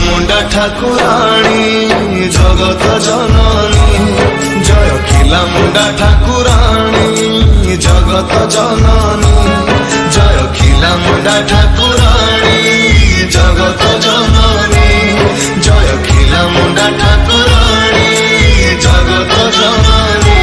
मुंडा ठाकुराणी जगत जननी जय खिला मुंडा ठाकुराणी जगत जननी जय खिला मुंडा ठाकुराणी जगत जननी जय खिला मुंडा ठाकुराणी जगत जननी।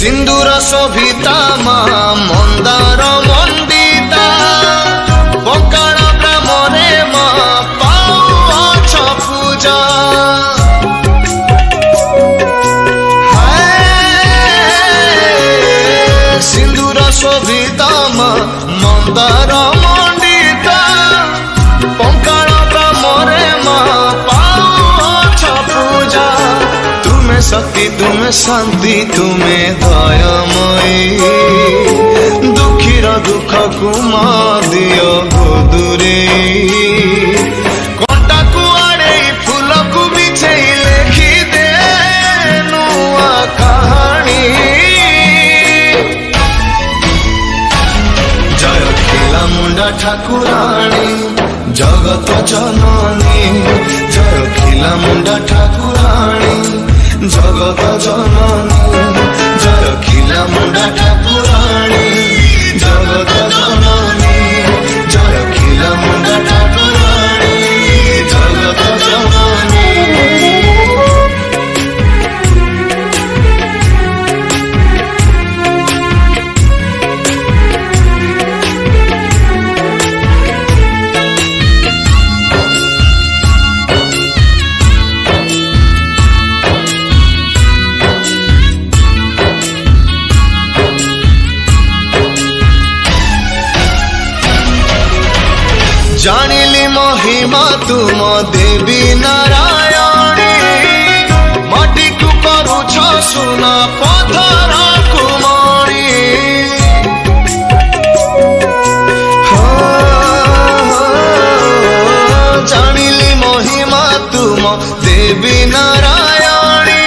सिंदूर शोभिता माँ मंदार मंडिता बकाड़ ब्राह्मणे माँ पाउछ पूजा सिंदूर शोभिता माँ मंदार मंडिता बकाड़ ब्राह्मणे माँ पाउछ पूजा। तुम्हें शक्ति तुम्हें शांति तुम्हें दयामयी दुखीर दुख कुमा दियो दूरे कंटा को आड़े फूल को बिछे लेखी दे नुआ कहानी। जय खिला मुंडा ठाकुराणी जगत जननी जय खिला मुंडा ठाकुराणी जगत जननी जय खिला मुंडा ठाकुराणी जगत जननी जय खिला मुंडा ठाकुराणी जगत जननी। जानिली महिमा तुम देवी नारायणी माटी को करुछ सुना पथर कुमारी। जानिली महिमा तुम देवी नारायणी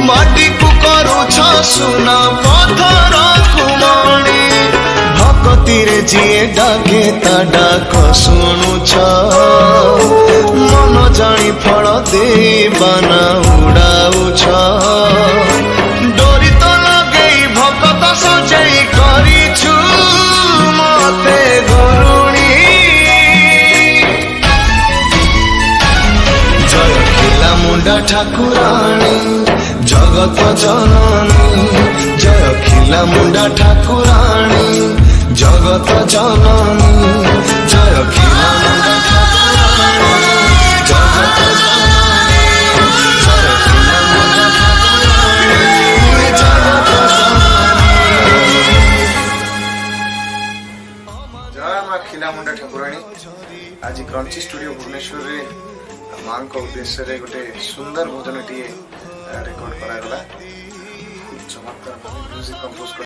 माटी को करुछ सुना पथर कुमारी। भक्तिरे जिए डाके ता डाक शुणुछ मन जानी फल दे बाना उड़ाउछ डोरी तो लगे भक्त सजई करिछु मते गरुणी। जय खिला मुंडा ठाकुराणी जगत जननी जय खिला मुंडा ठाकुराणी जगत जननी जय खिला मुंडा ठाकुराणी जगत जननी जय खिला मुंडा ठाकुराणी जगत जननी। जय माँ खिला मुंडा ठाकुराणी। आज क्रंची स्टूडियो भुवनेश्वर रे माँ को उद्देश्य रे गोटे सुंदर भजन टी रेकर्ड करा गला। चमत्कार म्यूजिक कंपोज